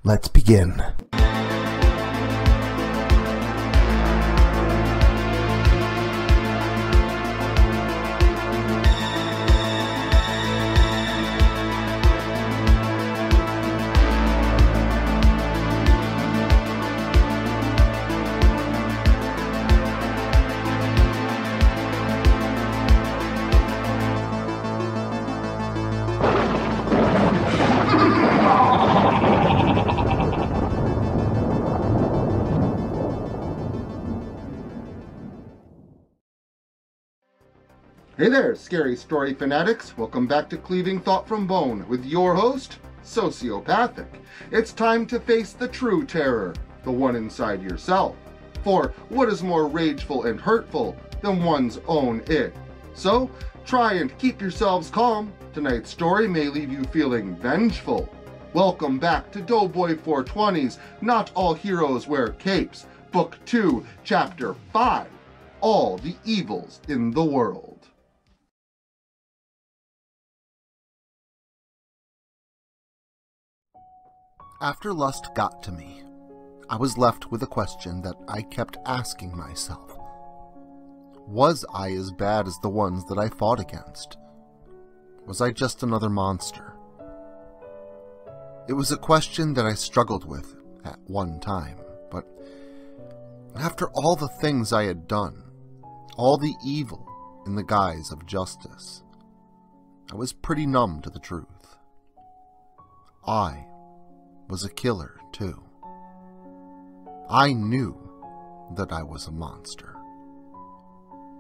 Let's begin. Hey there, scary story fanatics. Welcome back to Cleaving Thought from Bone with your host, Sociopathic. It's time to face the true terror, the one inside yourself. For what is more rageful and hurtful than one's own id? So, try and keep yourselves calm. Tonight's story may leave you feeling vengeful. Welcome back to Doughboy420's Not All Heroes Wear Capes, Book 2, Chapter 5, All the Evils in the World. After lust got to me, I was left with a question that I kept asking myself. Was I as bad as the ones that I fought against? Was I just another monster? It was a question that I struggled with at one time, but after all the things I had done, all the evil in the guise of justice, I was pretty numb to the truth. I was a killer, too. I knew that I was a monster.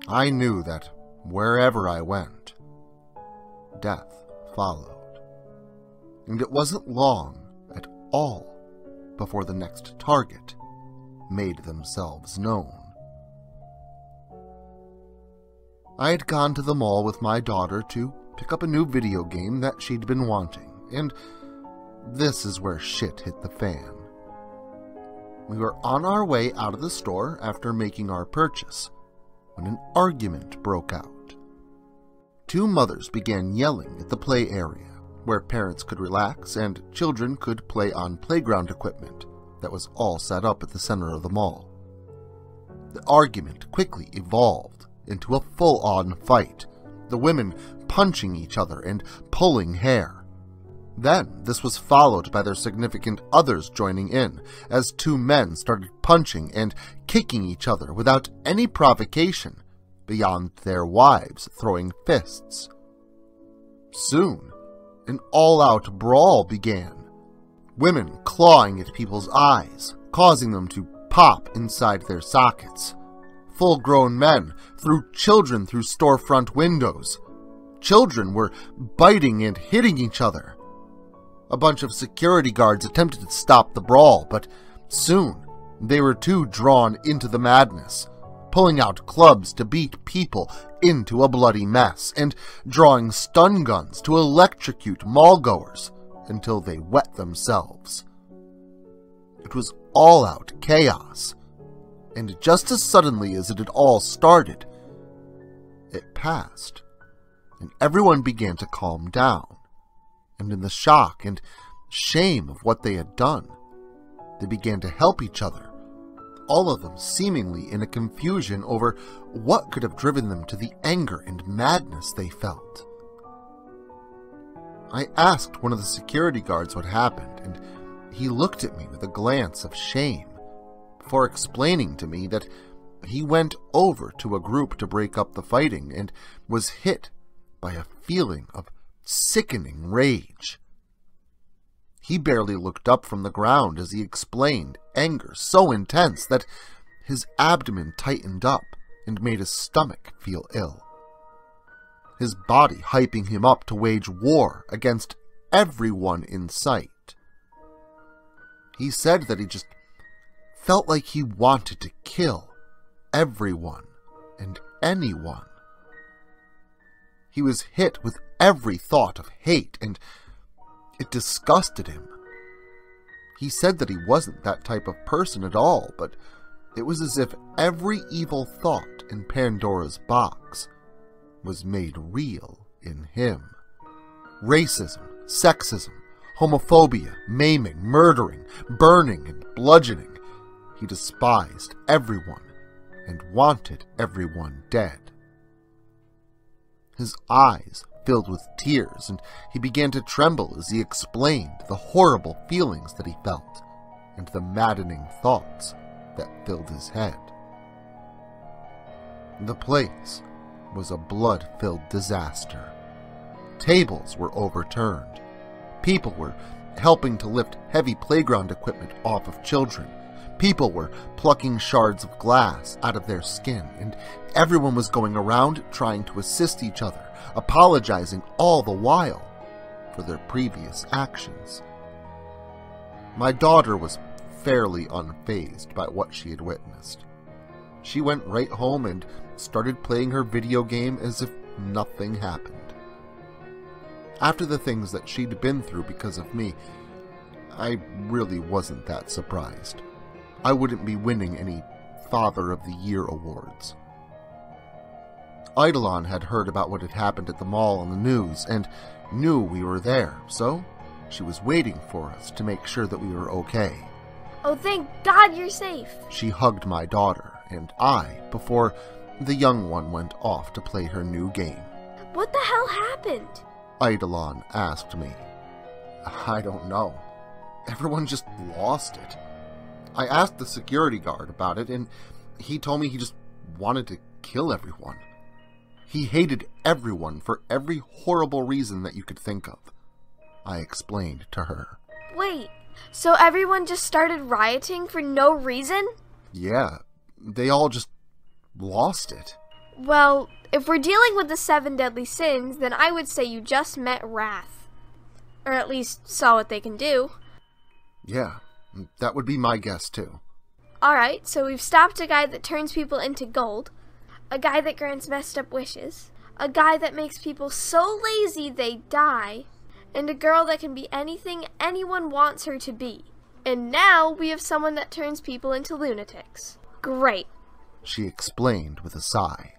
I knew that wherever I went, death followed. And it wasn't long at all before the next target made themselves known. I had gone to the mall with my daughter to pick up a new video game that she'd been wanting, and this is where shit hit the fan. We were on our way out of the store after making our purchase when an argument broke out. Two mothers began yelling at the play area, where parents could relax and children could play on playground equipment that was all set up at the center of the mall. The argument quickly evolved into a full-on fight, the women punching each other and pulling hair. Then, this was followed by their significant others joining in, as two men started punching and kicking each other without any provocation, beyond their wives throwing fists. Soon, an all-out brawl began, women clawing at people's eyes, causing them to pop inside their sockets. Full-grown men threw children through storefront windows. Children were biting and hitting each other. A bunch of security guards attempted to stop the brawl, but soon they were too drawn into the madness, pulling out clubs to beat people into a bloody mess, and drawing stun guns to electrocute mall-goers until they wet themselves. It was all-out chaos, and just as suddenly as it had all started, it passed, and everyone began to calm down. And in the shock and shame of what they had done, they began to help each other, all of them seemingly in a confusion over what could have driven them to the anger and madness they felt. I asked one of the security guards what happened, and he looked at me with a glance of shame, before explaining to me that he went over to a group to break up the fighting and was hit by a feeling of sickening rage. He barely looked up from the ground as he explained, anger so intense that his abdomen tightened up and made his stomach feel ill. His body hyping him up to wage war against everyone in sight. He said that he just felt like he wanted to kill everyone and anyone. He was hit with every thought of hate, and it disgusted him. He said that he wasn't that type of person at all, but it was as if every evil thought in Pandora's box was made real in him. Racism, sexism, homophobia, maiming, murdering, burning, and bludgeoning. He despised everyone and wanted everyone dead. His eyes filled with tears, and he began to tremble as he explained the horrible feelings that he felt and the maddening thoughts that filled his head. The place was a blood-filled disaster. Tables were overturned. People were helping to lift heavy playground equipment off of children. People were plucking shards of glass out of their skin, and everyone was going around trying to assist each other, apologizing all the while for their previous actions. My daughter was fairly unfazed by what she had witnessed. She went right home and started playing her video game as if nothing happened. After the things that she'd been through because of me, I really wasn't that surprised. I wouldn't be winning any Father of the Year awards. Eidolon had heard about what had happened at the mall on the news and knew we were there, so she was waiting for us to make sure that we were okay. Oh, thank God you're safe. She hugged my daughter and I before the young one went off to play her new game. What the hell happened? Eidolon asked me. I don't know. Everyone just lost it. I asked the security guard about it, and he told me he just wanted to kill everyone. He hated everyone for every horrible reason that you could think of. I explained to her. Wait, so everyone just started rioting for no reason? Yeah, they all just lost it. Well, if we're dealing with the 7 deadly sins, then I would say you just met wrath. Or at least saw what they can do. Yeah, that would be my guess too. Alright, so we've stopped a guy that turns people into gold, a guy that grants messed up wishes, a guy that makes people so lazy they die, and a girl that can be anything anyone wants her to be. And now we have someone that turns people into lunatics. Great. She explained with a sigh.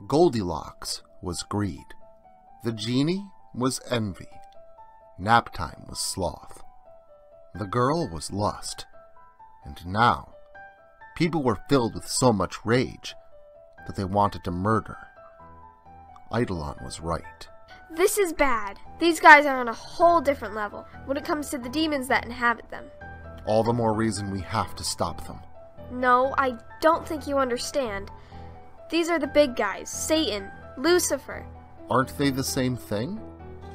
Goldilocks was greed. The genie was envy. Naptime was sloth. The girl was lust. And now, people were filled with so much rage that they wanted to murder. Eidolon was right. This is bad. These guys are on a whole different level when it comes to the demons that inhabit them. All the more reason we have to stop them. No, I don't think you understand. These are the big guys. Satan, Lucifer. Aren't they the same thing?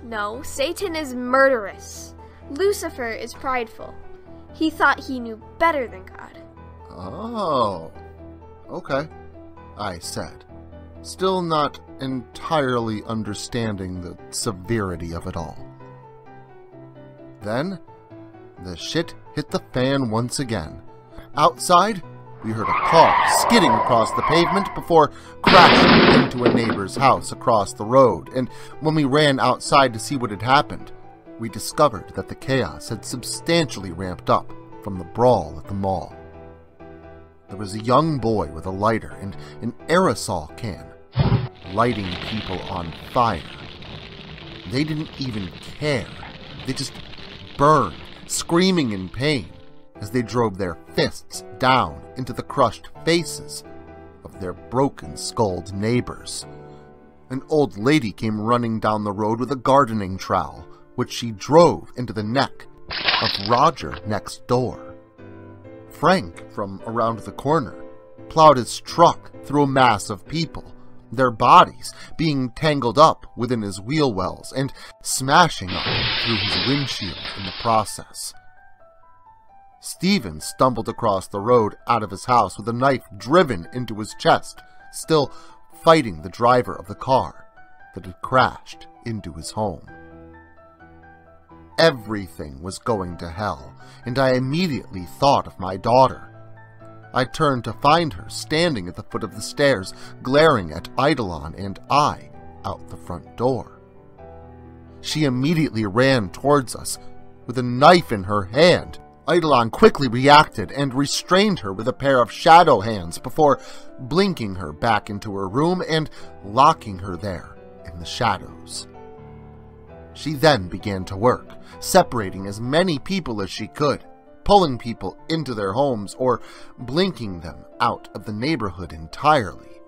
No, Satan is murderous. Lucifer is prideful. He thought he knew better than God. Oh, okay, I said, still not entirely understanding the severity of it all. Then, the shit hit the fan once again. Outside, we heard a car skidding across the pavement before crashing into a neighbor's house across the road, and when we ran outside to see what had happened, we discovered that the chaos had substantially ramped up from the brawl at the mall. There was a young boy with a lighter and an aerosol can, lighting people on fire. They didn't even care. They just burned, screaming in pain as they drove their fists down into the crushed faces of their broken-skulled neighbors. An old lady came running down the road with a gardening trowel, which she drove into the neck of Roger next door. Frank, from around the corner, plowed his truck through a mass of people, their bodies being tangled up within his wheel wells and smashing up through his windshield in the process. Stephen stumbled across the road out of his house with a knife driven into his chest, still fighting the driver of the car that had crashed into his home. Everything was going to hell, and I immediately thought of my daughter. I turned to find her standing at the foot of the stairs, glaring at Eidolon and I out the front door. She immediately ran towards us with a knife in her hand. Eidolon quickly reacted and restrained her with a pair of shadow hands before blinking her back into her room and locking her there in the shadows. She then began to work, separating as many people as she could, pulling people into their homes or blinking them out of the neighborhood entirely.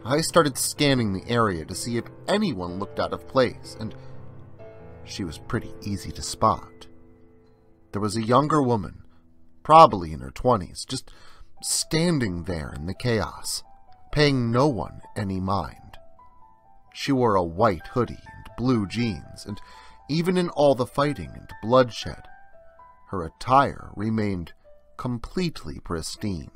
I started scanning the area to see if anyone looked out of place, and she was pretty easy to spot. There was a younger woman, probably in her 20s, just standing there in the chaos, paying no one any mind. She wore a white hoodie and blue jeans, and even in all the fighting and bloodshed, her attire remained completely pristine.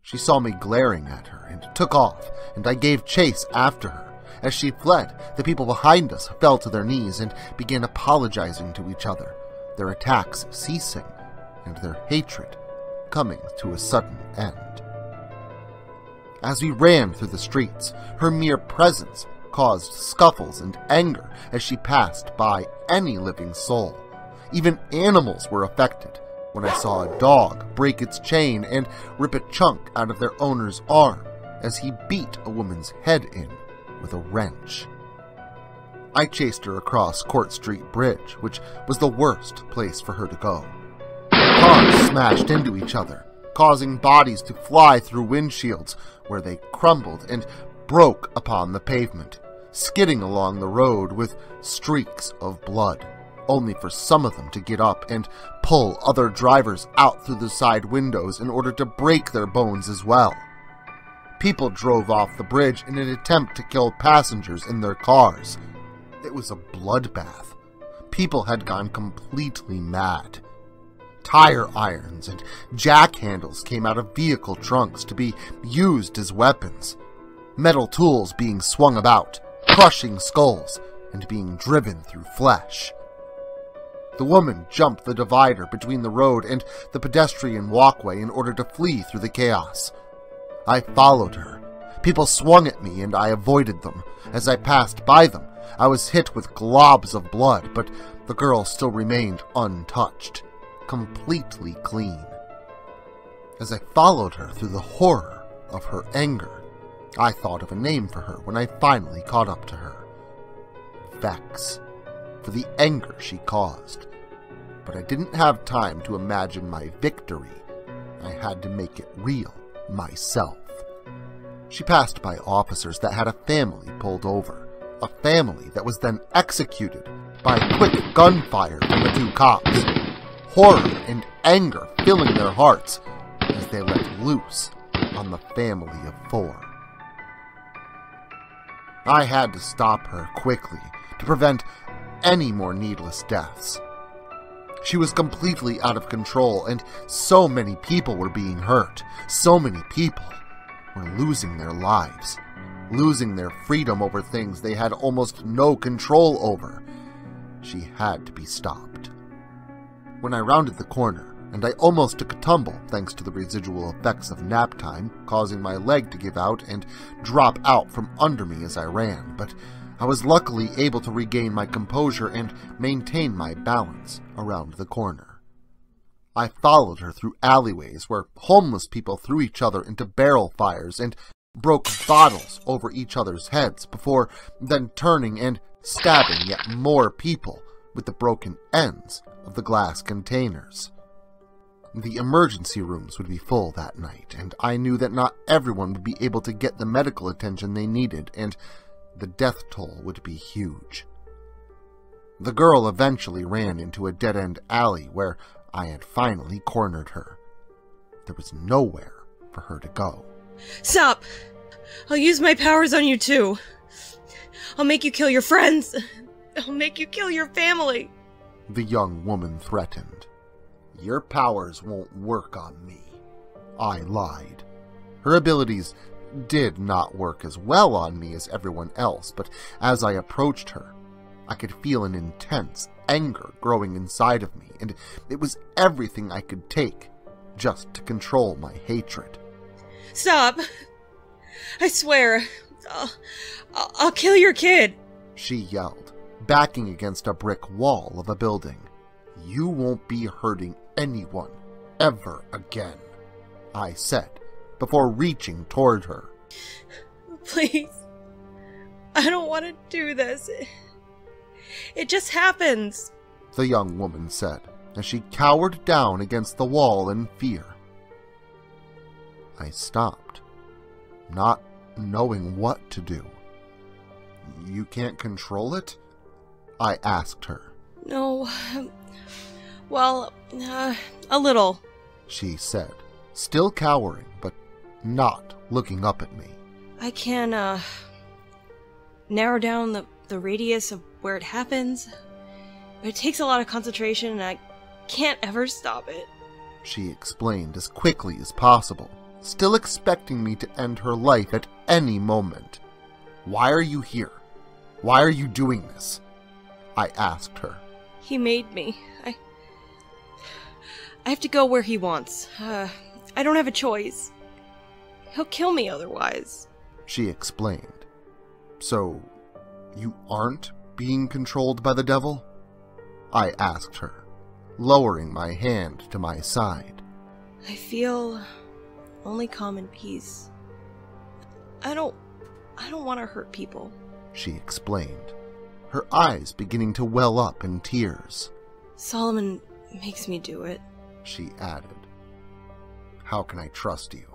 She saw me glaring at her and took off, and I gave chase after her. As she fled, the people behind us fell to their knees and began apologizing to each other, their attacks ceasing and their hatred coming to a sudden end. As we ran through the streets, her mere presence caused scuffles and anger as she passed by any living soul. Even animals were affected when I saw a dog break its chain and rip a chunk out of their owner's arm as he beat a woman's head in with a wrench. I chased her across Court Street Bridge, which was the worst place for her to go. Cars smashed into each other, causing bodies to fly through windshields, where they crumbled and broke upon the pavement, skidding along the road with streaks of blood, only for some of them to get up and pull other drivers out through the side windows in order to break their bones as well. People drove off the bridge in an attempt to kill passengers in their cars. It was a bloodbath. People had gone completely mad. Tire irons and jack handles came out of vehicle trunks to be used as weapons. Metal tools being swung about, crushing skulls, and being driven through flesh. The woman jumped the divider between the road and the pedestrian walkway in order to flee through the chaos. I followed her. People swung at me and I avoided them. As I passed by them, I was hit with globs of blood, but the girl still remained untouched, completely clean. As I followed her through the horror of her anger, I thought of a name for her when I finally caught up to her. Vex, for the anger she caused. But I didn't have time to imagine my victory. I had to make it real myself. She passed by officers that had a family pulled over, a family that was then executed by quick gunfire from the two cops. Horror and anger filling their hearts as they let loose on the family of four. I had to stop her quickly to prevent any more needless deaths. She was completely out of control, and so many people were being hurt. So many people were losing their lives, losing their freedom over things they had almost no control over. She had to be stopped. When I rounded the corner, and I almost took a tumble thanks to the residual effects of nap time, causing my leg to give out and drop out from under me as I ran, but I was luckily able to regain my composure and maintain my balance around the corner. I followed her through alleyways where homeless people threw each other into barrel fires and broke bottles over each other's heads before then turning and stabbing yet more people with the broken ends of the glass containers. The emergency rooms would be full that night, and I knew that not everyone would be able to get the medical attention they needed, and the death toll would be huge. The girl eventually ran into a dead-end alley where I had finally cornered her. There was nowhere for her to go. Stop! I'll use my powers on you too. I'll make you kill your friends. I'll make you kill your family. The young woman threatened. Your powers won't work on me. I lied. Her abilities did not work as well on me as everyone else, but as I approached her, I could feel an intense anger growing inside of me, and it was everything I could take just to control my hatred. Stop! I swear, I'll kill your kid! She yelled, backing against a brick wall of a building. You won't be hurting anyone ever again, I said, before reaching toward her. Please, I don't want to do this. It just happens. The young woman said, as she cowered down against the wall in fear. I stopped, not knowing what to do. You can't control it? I asked her. No, well, a little. She said, still cowering, but not looking up at me. I can, narrow down the radius of where it happens, but it takes a lot of concentration and I can't ever stop it. She explained as quickly as possible, still expecting me to end her life at any moment. Why are you here? Why are you doing this? I asked her. He made me. I have to go where he wants. I don't have a choice. He'll kill me otherwise. She explained. So, you aren't being controlled by the devil? I asked her, lowering my hand to my side. I feel only calm and peace. I don't want to hurt people. She explained, her eyes beginning to well up in tears. Solomon makes me do it. She added. How can I trust you?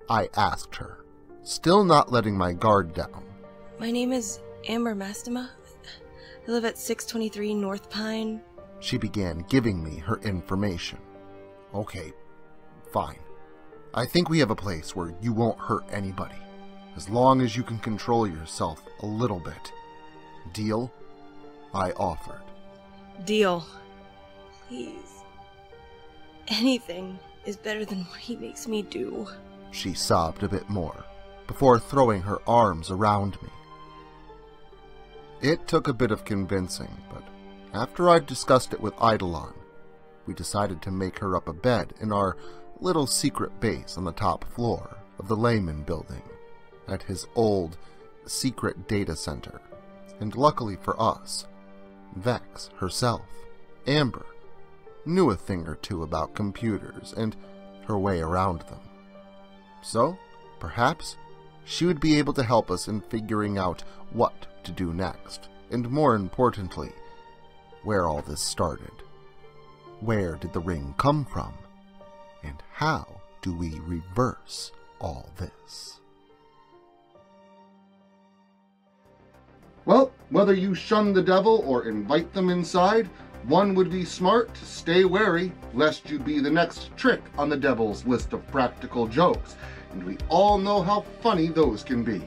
I asked her, still not letting my guard down. My name is Amber Mastema. I live at 623 North Pine. She began giving me her information. Okay, fine. I think we have a place where you won't hurt anybody, as long as you can control yourself a little bit. Deal? I offered. Deal. Please. Anything is better than what he makes me do. She sobbed a bit more, before throwing her arms around me. It took a bit of convincing, but after I'd discussed it with Eidolon, we decided to make her up a bed in our little secret base on the top floor of the Lehman building at his old secret data center. And luckily for us, Vex herself, Amber, knew a thing or two about computers and her way around them. So, perhaps, she would be able to help us in figuring out what to do next, and more importantly, where all this started. Where did the ring come from? And how do we reverse all this? Well, whether you shun the devil or invite them inside, one would be smart to stay wary, lest you be the next trick on the devil's list of practical jokes, and we all know how funny those can be.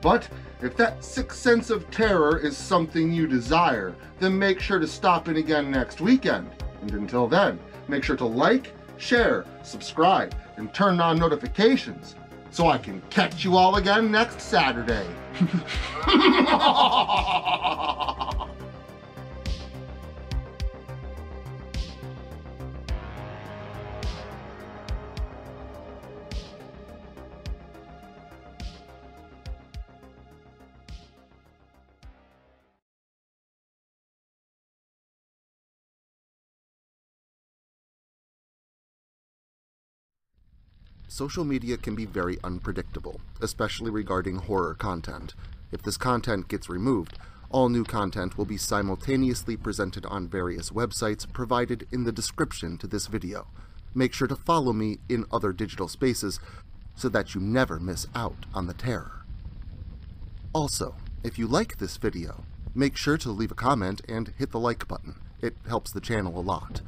But if that sixth sense of terror is something you desire, then make sure to stop in again next weekend. And until then, make sure to like, share, subscribe, and turn on notifications so I can catch you all again next Saturday. Social media can be very unpredictable, especially regarding horror content. If this content gets removed, all new content will be simultaneously presented on various websites provided in the description to this video. Make sure to follow me in other digital spaces so that you never miss out on the terror. Also, if you like this video, make sure to leave a comment and hit the like button. It helps the channel a lot.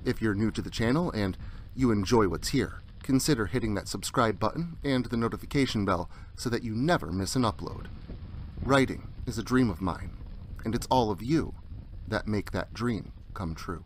If you're new to the channel and you enjoy what's here, consider hitting that subscribe button and the notification bell so that you never miss an upload. Writing is a dream of mine, and it's all of you that make that dream come true.